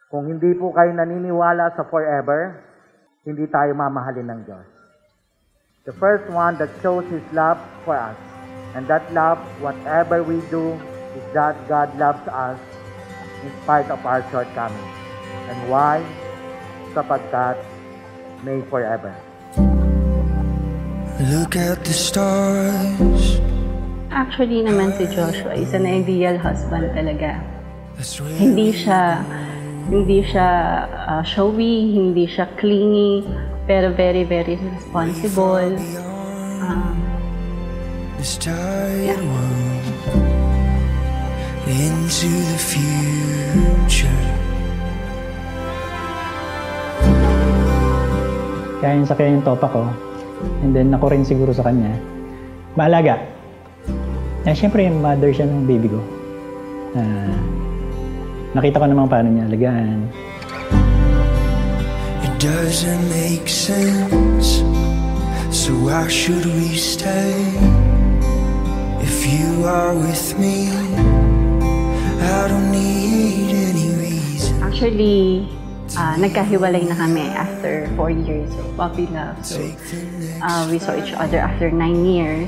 Kung hindi po kayo naniniwala sa forever, hindi tayo mamahalin ng Diyos. The first one that shows His love for us. And that love, whatever we do, is that God loves us in spite of our shortcomings. And why? Sapagkat may forever. Look at the stars. Actually naman si Joshua is an ideal husband talaga. Hindi siya showy, hindi siya clingy, pero very, very responsible. This tired world into the future. Kaya yung sakya yung topa ko, and then ako rin siguro sa kanya. Maalaga. Siyempre, mother siya ng baby ko. Nakita ko naman paano niya alagaan. It doesn't make sense, so why should we stay? If you are with me, I don't need any reason. Actually, nagkahiwalay na kami after 4 years of puppy love. So, we saw each other after 9 years.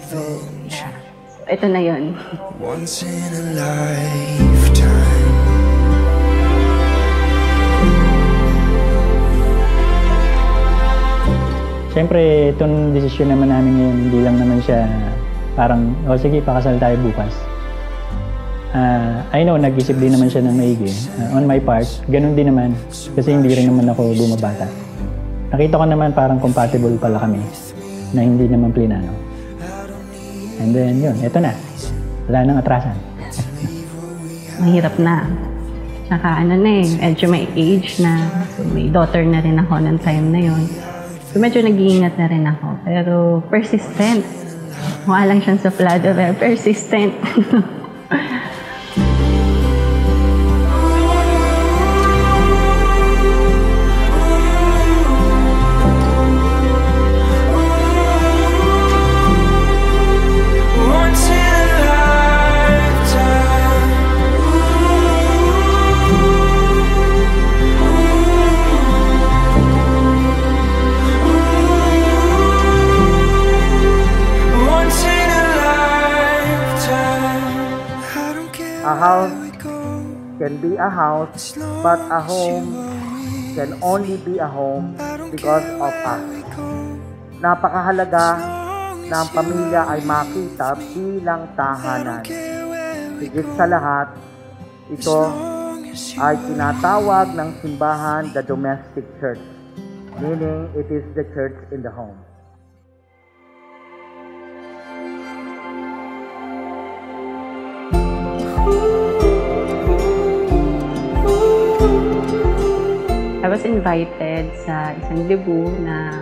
So, yeah. So, ito na yun. Once in a lifetime. Siyempre, itong desisyon naman namin ngayon, hindi lang naman siya parang, sige, pakasal tayo bukas. I know, nag-isip din naman siya ng maigi. On my part, ganun din naman. Kasi hindi rin naman ako bumabata. Nakita ko naman parang compatible pala kami na hindi naman plinano. And then, yun, eto na. Wala nang atrasan. Mahirap na. Tsaka medyo may age na. So, may daughter na rin ako ng time na yun. So, medyo nag-iingat na rin ako. Pero persistent. Mukha lang siyang suplado, pero persistent. A house can be a house, but a home can only be a home because of us. Napakahalaga na ang pamilya ay makita bilang tahanan. Higit sa lahat, ito ay tinatawag ng simbahan the domestic church, meaning it is the church in the home. I was invited sa isang libu na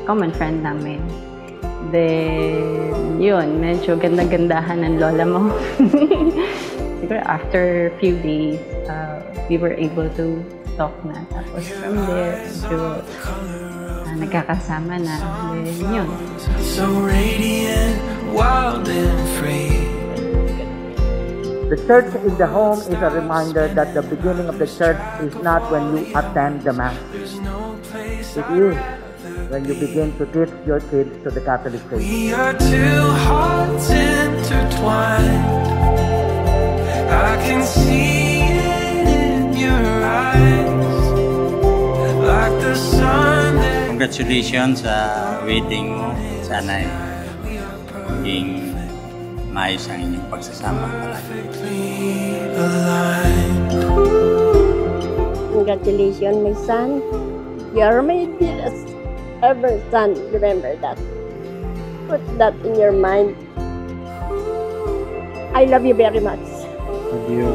common friend namin. Then, yun, medyo ganda-gandahan ng lola mo. Siguro after a few days, we were able to talk na. Tapos from there, medyo nagkakasama na. Then, yun. So radiant, wild and free. The church in the home is a reminder that the beginning of the church is not when you attend the Mass. It is when you begin to teach your kids to the Catholic faith. We are two hearts intertwined. I can see it in your eyes, like the sun that... Congratulations sa wedding mo. Sana maging maayos ang inyong pagsasama. Congratulations, my son. You are my dearest ever son. Remember that. Put that in your mind. I love you very much. Love you.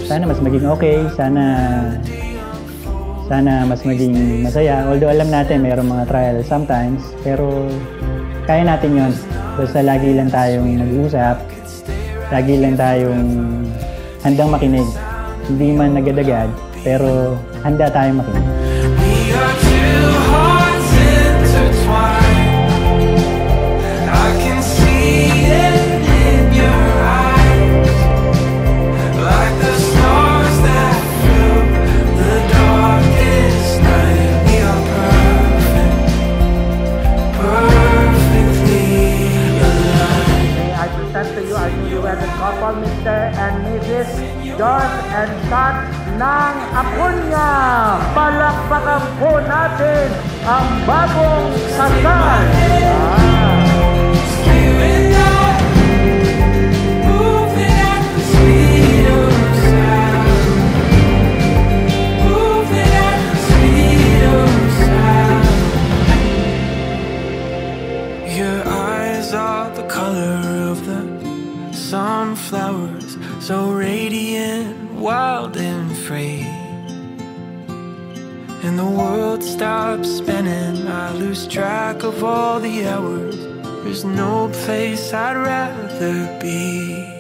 Sana mas maging okay. Sana mas maging masaya. Although alam natin mayroong mga trials sometimes, pero kaya natin yon. Basta lagi lang tayong nag-uusap, lagi lang tayong handang makinig. Hindi man nagadagad, pero handa tayong makinig. We are two hearts intertwined. I can see present to you our newlywed couple, Mr. and Mrs. George and Kat ng Acuña. Palakpakan po natin ang bagong kasal. Sunflowers, so radiant, wild and free. And the world stops spinning, I lose track of all the hours. There's no place I'd rather be.